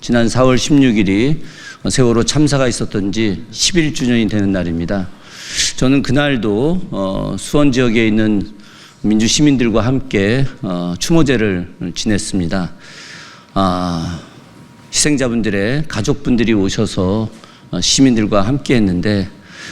지난 4월 16일이 세월호 참사가 있었던 지 11주년이 되는 날입니다. 저는 그날도 수원 지역에 있는 민주 시민들과 함께 추모제를 지냈습니다. 희생자분들의 가족분들이 오셔서 시민들과 함께 했는데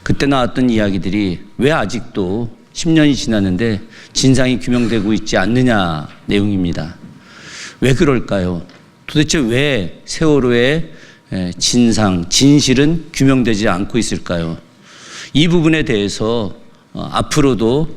그때 나왔던 이야기들이 왜 아직도 10년이 지났는데 진상이 규명되고 있지 않느냐 내용입니다. 왜 그럴까요? 도대체 왜 세월호의 진상, 진실은 규명되지 않고 있을까요? 이 부분에 대해서 앞으로도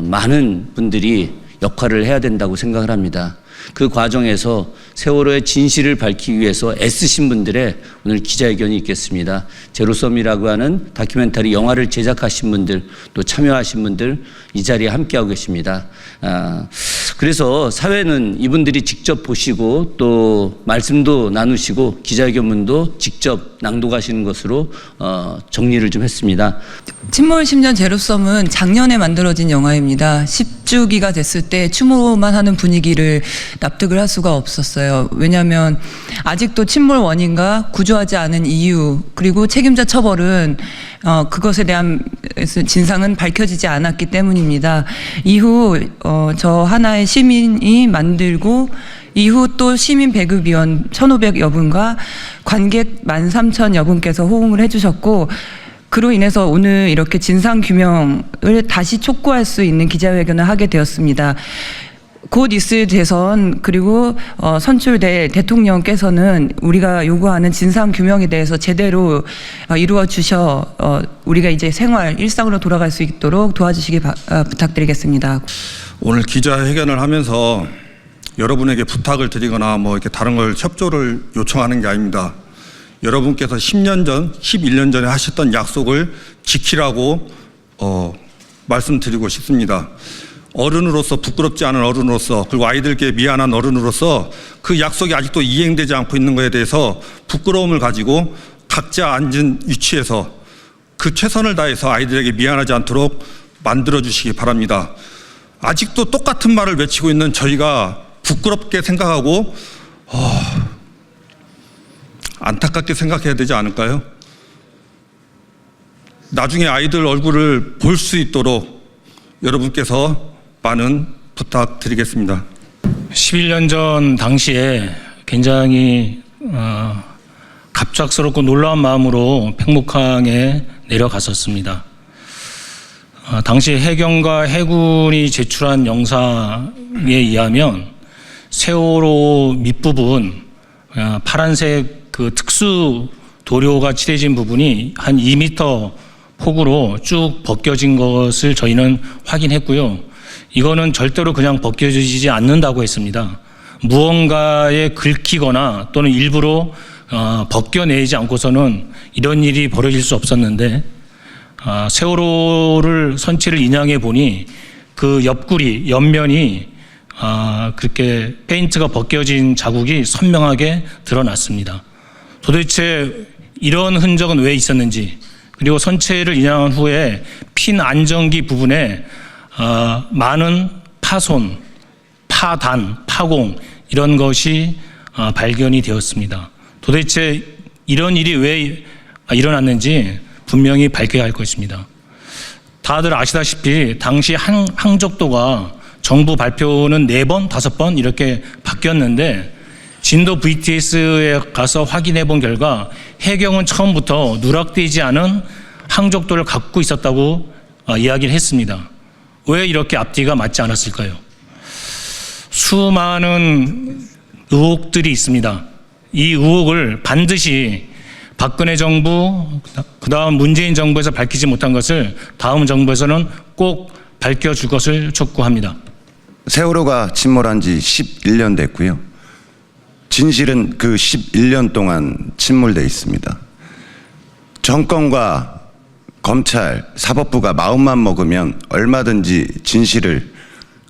많은 분들이 역할을 해야 된다고 생각을 합니다. 그 과정에서 세월호의 진실을 밝히기 위해서 애쓰신 분들의 오늘 기자회견이 있겠습니다. 제로섬이라고 하는 다큐멘터리 영화를 제작하신 분들, 또 참여하신 분들 이 자리에 함께하고 계십니다. 그래서 사회는 이분들이 직접 보시고 또 말씀도 나누시고 기자회견문도 직접 낭독하시는 것으로 정리를 좀 했습니다. 침몰 10년 제로섬은 작년에 만들어진 영화입니다. 10주기가 됐을 때 추모만 하는 분위기를 납득을 할 수가 없었어요. 왜냐하면 아직도 침몰 원인과 구조하지 않은 이유 그리고 책임자 처벌은 그것에 대한 진상은 밝혀지지 않았기 때문입니다. 이후 저 하나의 시민이 만들고 이후 또 시민 배급위원 1,500여 분과 관객 13,000여 분께서 호응을 해주셨고 그로 인해서 오늘 이렇게 진상규명을 다시 촉구할 수 있는 기자회견을 하게 되었습니다. 곧 있을 대선 그리고 선출될 대통령께서는 우리가 요구하는 진상규명에 대해서 제대로 이루어 주셔 우리가 이제 생활, 일상으로 돌아갈 수 있도록 도와주시기 부탁드리겠습니다. 오늘 기자회견을 하면서 여러분에게 부탁을 드리거나 뭐 이렇게 다른 걸 협조를 요청하는 게 아닙니다. 여러분께서 10년 전, 11년 전에 하셨던 약속을 지키라고 말씀드리고 싶습니다. 어른으로서, 부끄럽지 않은 어른으로서, 그리고 아이들께 미안한 어른으로서 그 약속이 아직도 이행되지 않고 있는 것에 대해서 부끄러움을 가지고 각자 앉은 위치에서 그 최선을 다해서 아이들에게 미안하지 않도록 만들어 주시기 바랍니다. 아직도 똑같은 말을 외치고 있는 저희가 부끄럽게 생각하고 안타깝게 생각해야 되지 않을까요? 나중에 아이들 얼굴을 볼 수 있도록 여러분께서 많은 부탁드리겠습니다. 11년 전 당시에 굉장히 갑작스럽고 놀라운 마음으로 팽목항에 내려갔었습니다. 당시 해경과 해군이 제출한 영상에 의하면 세월호 밑부분 파란색 그 특수 도료가 칠해진 부분이 한 2m 폭으로 쭉 벗겨진 것을 저희는 확인했고요. 이거는 절대로 그냥 벗겨지지 않는다고 했습니다. 무언가에 긁히거나 또는 일부러 벗겨내지 않고서는 이런 일이 벌어질 수 없었는데 세월호를 선체를 인양해 보니 그 옆구리, 옆면이 그렇게 페인트가 벗겨진 자국이 선명하게 드러났습니다. 도대체 이런 흔적은 왜 있었는지 그리고 선체를 인양한 후에 핀 안정기 부분에 많은 파손, 파단, 파공 이런 것이 발견이 되었습니다. 도대체 이런 일이 왜 일어났는지 분명히 밝혀야 할 것입니다. 다들 아시다시피 당시 항적도가 정부 발표는 4번, 5번 이렇게 바뀌었는데 진도 VTS에 가서 확인해 본 결과 해경은 처음부터 누락되지 않은 항적도를 갖고 있었다고 이야기를 했습니다. 왜 이렇게 앞뒤가 맞지 않았을까요? 수많은 의혹들이 있습니다. 이 의혹을 반드시 박근혜 정부, 그다음 문재인 정부에서 밝히지 못한 것을 다음 정부에서는 꼭 밝혀줄 것을 촉구합니다. 세월호가 침몰한 지 11년 됐고요. 진실은 그 11년 동안 침몰돼 있습니다. 정권과 검찰, 사법부가 마음만 먹으면 얼마든지 진실을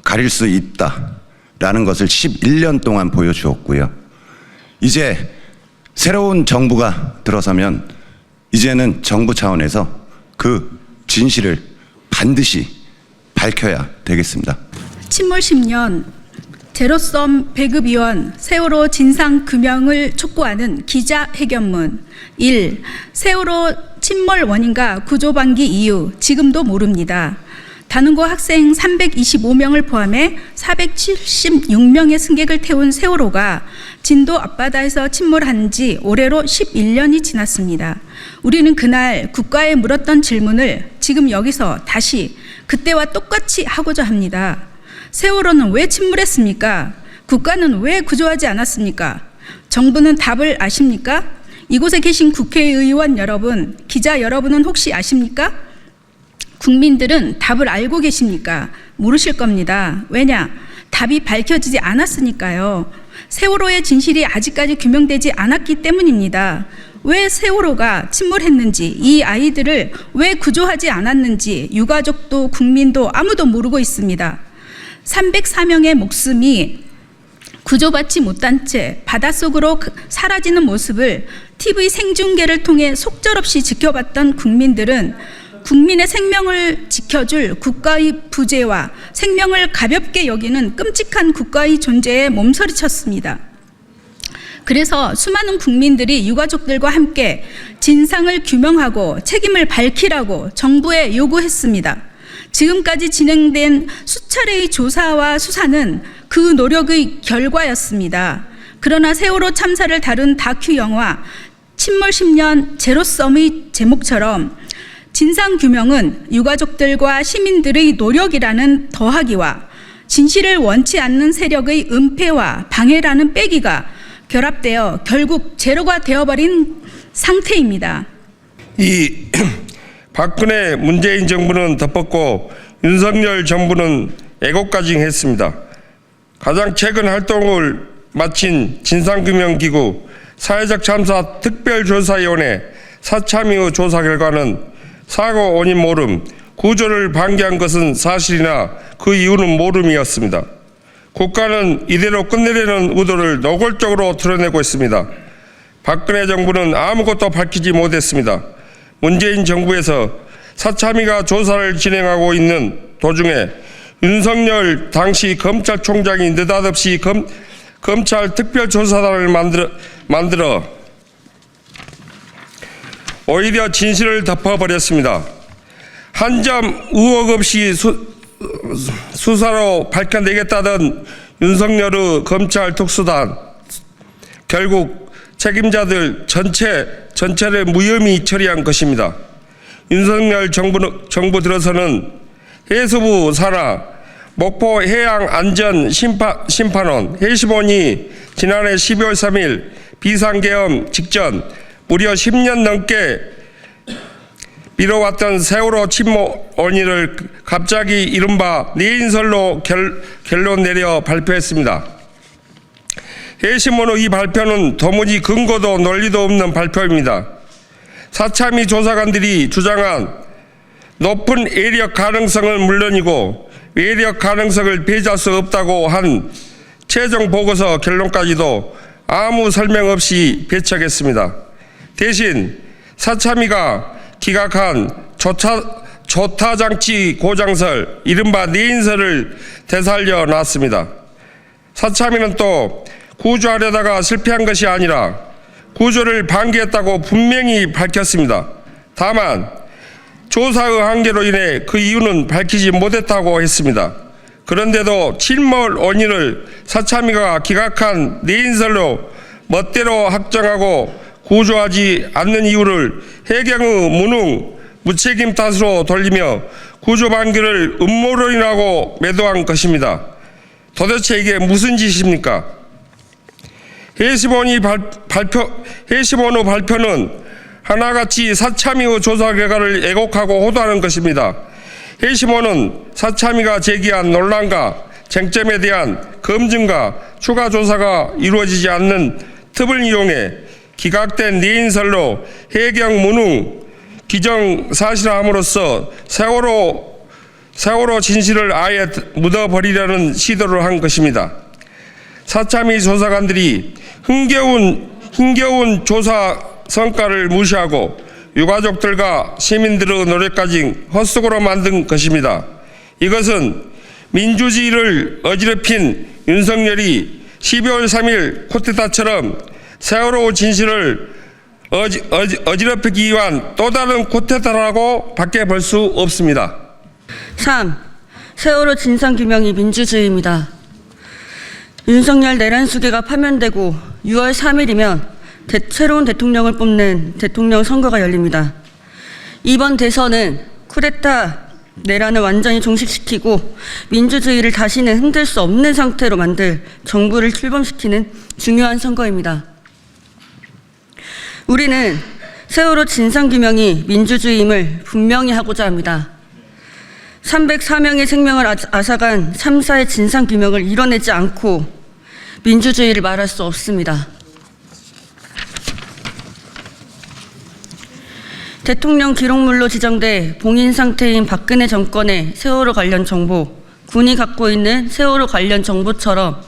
가릴 수 있다라는 것을 11년 동안 보여주었고요. 이제 새로운 정부가 들어서면 이제는 정부 차원에서 그 진실을 반드시 밝혀야 되겠습니다. 침몰 10년 제로섬 배급위원 세월호 진상규명을 촉구하는 기자회견문. 1. 세월호 침몰 원인과 구조방기 이유 지금도 모릅니다. 단원고 학생 325명을 포함해 476명의 승객을 태운 세월호가 진도 앞바다에서 침몰한 지 올해로 11년이 지났습니다. 우리는 그날 국가에 물었던 질문을 지금 여기서 다시 그때와 똑같이 하고자 합니다. 세월호는 왜 침몰했습니까? 국가는 왜 구조하지 않았습니까? 정부는 답을 아십니까? 이곳에 계신 국회의원 여러분, 기자 여러분은 혹시 아십니까? 국민들은 답을 알고 계십니까? 모르실 겁니다. 왜냐? 답이 밝혀지지 않았으니까요. 세월호의 진실이 아직까지 규명되지 않았기 때문입니다. 왜 세월호가 침몰했는지, 이 아이들을 왜 구조하지 않았는지 유가족도 국민도 아무도 모르고 있습니다. 304명의 목숨이 구조받지 못한 채 바닷속으로 사라지는 모습을 TV 생중계를 통해 속절없이 지켜봤던 국민들은 국민의 생명을 지켜줄 국가의 부재와 생명을 가볍게 여기는 끔찍한 국가의 존재에 몸서리쳤습니다. 그래서 수많은 국민들이 유가족들과 함께 진상을 규명하고 책임을 밝히라고 정부에 요구했습니다. 지금까지 진행된 수차례의 조사와 수사는 그 노력의 결과였습니다. 그러나 세월호 참사를 다룬 다큐 영화 침몰 10년 제로섬의 제목처럼 진상규명은 유가족들과 시민들의 노력이라는 더하기와 진실을 원치 않는 세력의 은폐와 방해라는 빼기가 결합되어 결국 제로가 되어버린 상태입니다. 이 박근혜 문재인 정부는 덮었고 윤석열 정부는 애국가징했습니다. 가장 최근 활동을 마친 진상규명기구 사회적 참사 특별조사위원회 사참위의 조사 결과는 사고 원인 모름, 구조를 방기한 것은 사실이나 그 이유는 모름이었습니다. 국가는 이대로 끝내려는 의도를 노골적으로 드러내고 있습니다. 박근혜 정부는 아무것도 밝히지 못했습니다. 문재인 정부에서 사참위가 조사를 진행하고 있는 도중에 윤석열 당시 검찰총장이 느닷없이 검찰 특별조사단을 만들어 오히려 진실을 덮어버렸습니다. 한 점 의혹 없이 수사로 밝혀내겠다던 윤석열의 검찰 특수단, 결국 책임자들 전체를 무혐의 처리한 것입니다. 윤석열 정부 들어서는 해수부 산하 목포 해양안전심판원 해시본이 지난해 12월 3일 비상계엄 직전 무려 10년 넘게 미뤄왔던 세월호 침몰 원인을 갑자기 이른바 내인설로 결론 내려 발표했습니다. 해시본의 이 발표는 도무지 근거도 논리도 없는 발표입니다. 사참위 조사관들이 주장한 높은 외력 가능성은 물론이고 외력 가능성을 배제할 수 없다고 한 최종 보고서 결론까지도 아무 설명 없이 배척했습니다. 대신 사참위가 기각한 조타장치 고장설, 이른바 내인설을 되살려 놨습니다. 사참위는 또 구조하려다가 실패한 것이 아니라 구조를 방기했다고 분명히 밝혔습니다. 다만 조사의 한계로 인해 그 이유는 밝히지 못했다고 했습니다. 그런데도 침몰 원인을 사참위가 기각한 내인설로 멋대로 확정하고 구조하지 않는 이유를 해경의 무능, 무책임 탓으로 돌리며 구조 방기를 음모론이라고 매도한 것입니다. 도대체 이게 무슨 짓입니까? 해시본의 발표는 하나같이 사참위의 조사 결과를 애곡하고 호도하는 것입니다. 해시본은 사참위가 제기한 논란과 쟁점에 대한 검증과 추가 조사가 이루어지지 않는 틈을 이용해 기각된 내인설로 해경 무능 기정사실화함으로써 세월호 진실을 아예 묻어버리려는 시도를 한 것입니다. 사참위 조사관들이 힘겨운 조사 성과를 무시하고 유가족들과 시민들의 노력까지 헛수고로 만든 것입니다. 이것은 민주주의를 어지럽힌 윤석열이 12월 3일 쿠데타처럼 세월호 진실을 어지럽히기 위한 또 다른 쿠데타라고 밖에 볼 수 없습니다. 3. 세월호 진상규명이 민주주의입니다. 윤석열 내란 수계가 파면되고 6월 3일이면 새로운 대통령을 뽑는 대통령 선거가 열립니다. 이번 대선은 쿠데타 내란을 완전히 종식시키고 민주주의를 다시는 흔들 수 없는 상태로 만들 정부를 출범시키는 중요한 선거입니다. 우리는 세월호 진상규명이 민주주의임을 분명히 하고자 합니다. 304명의 생명을 앗아간 참사의 진상규명을 이뤄내지 않고 민주주의를 말할 수 없습니다. 대통령 기록물로 지정돼 봉인 상태인 박근혜 정권의 세월호 관련 정보, 군이 갖고 있는 세월호 관련 정보처럼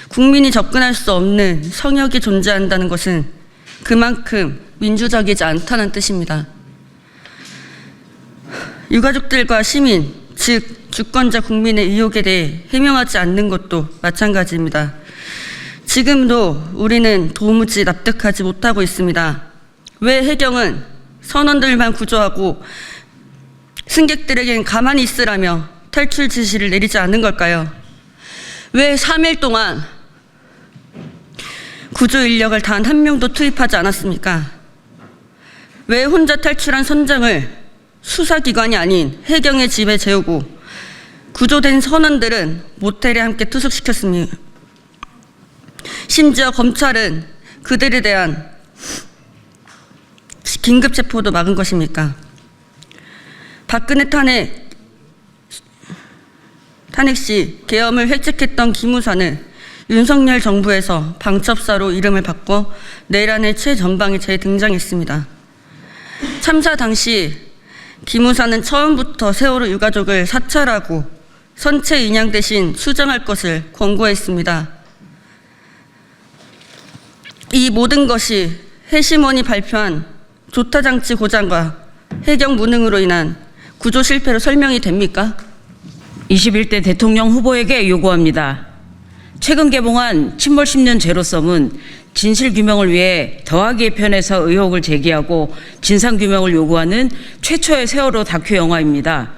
국민이 접근할 수 없는 성역이 존재한다는 것은 그만큼 민주적이지 않다는 뜻입니다. 유가족들과 시민, 즉 주권자 국민의 의혹에 대해 해명하지 않는 것도 마찬가지입니다. 지금도 우리는 도무지 납득하지 못하고 있습니다. 왜 해경은 선원들만 구조하고 승객들에겐 가만히 있으라며 탈출 지시를 내리지 않는 걸까요? 왜 3일 동안 구조 인력을 단 한 명도 투입하지 않았습니까? 왜 혼자 탈출한 선장을 수사기관이 아닌 해경의 집에 재우고 구조된 선원들은 모텔에 함께 투숙시켰습니다. 심지어 검찰은 그들에 대한 긴급 체포도 막은 것입니까? 박근혜 탄핵 시 계엄을 획책했던 기무사는 윤석열 정부에서 방첩사로 이름을 바꿔 내란의 최전방에 재등장했습니다. 참사 당시 기무사는 처음부터 세월호 유가족을 사찰하고 선체 인양 대신 수정할 것을 권고했습니다. 이 모든 것이 해심원이 발표한 조타장치 고장과 해경 무능으로 인한 구조 실패로 설명이 됩니까? 21대 대통령 후보에게 요구합니다. 최근 개봉한 침몰 10년 제로섬은 진실규명을 위해 더하기의 편에서 의혹을 제기하고 진상규명을 요구하는 최초의 세월호 다큐 영화입니다.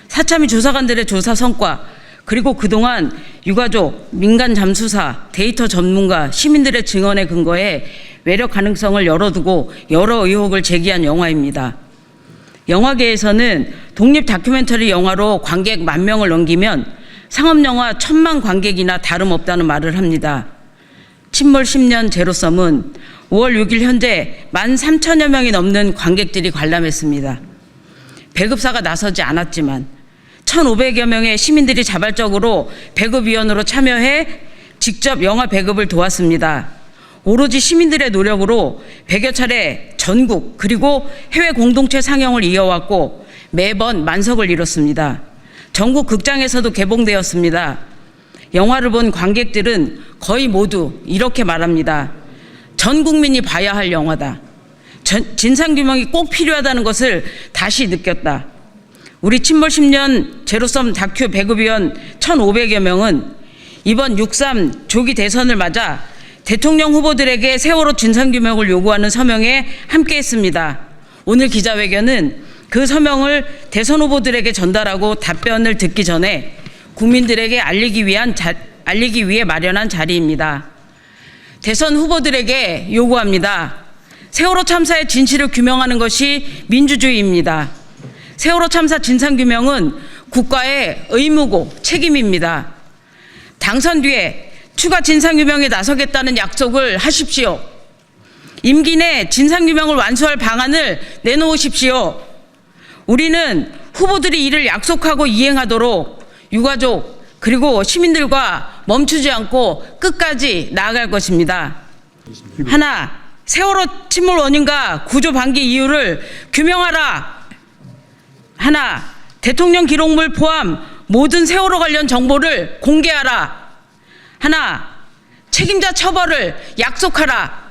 사참위 조사관들의 조사 성과, 그리고 그동안 유가족, 민간 잠수사, 데이터 전문가, 시민들의 증언에 근거해 외력 가능성을 열어두고 여러 의혹을 제기한 영화입니다. 영화계에서는 독립 다큐멘터리 영화로 관객 10,000명을 넘기면 상업영화 1,000만 관객이나 다름없다는 말을 합니다. 침몰 10년 제로섬은 5월 6일 현재 13,000여 명이 넘는 관객들이 관람했습니다. 배급사가 나서지 않았지만 1,500여 명의 시민들이 자발적으로 배급위원으로 참여해 직접 영화 배급을 도왔습니다. 오로지 시민들의 노력으로 100여 차례 전국 그리고 해외 공동체 상영을 이어왔고 매번 만석을 이뤘습니다. 전국 극장에서도 개봉되었습니다. 영화를 본 관객들은 거의 모두 이렇게 말합니다. 전 국민이 봐야 할 영화다. 진상규명이 꼭 필요하다는 것을 다시 느꼈다. 우리 침몰 10년 제로섬 다큐 배급위원 1,500여 명은 이번 6.3 조기 대선을 맞아 대통령 후보들에게 세월호 진상규명을 요구하는 서명에 함께했습니다. 오늘 기자회견은 그 서명을 대선 후보들에게 전달하고 답변을 듣기 전에 국민들에게 알리기 위해 마련한 자리입니다. 대선 후보들에게 요구합니다. 세월호 참사의 진실을 규명하는 것이 민주주의입니다. 세월호 참사 진상규명은 국가의 의무고 책임입니다. 당선 뒤에 추가 진상규명에 나서겠다는 약속을 하십시오. 임기 내 진상규명을 완수할 방안을 내놓으십시오. 우리는 후보들이 이를 약속하고 이행하도록 유가족 그리고 시민들과 멈추지 않고 끝까지 나아갈 것입니다. 하나, 세월호 침몰 원인과 구조 방기 이유를 규명하라. 하나, 대통령 기록물 포함 모든 세월호 관련 정보를 공개하라. 하나, 책임자 처벌을 약속하라.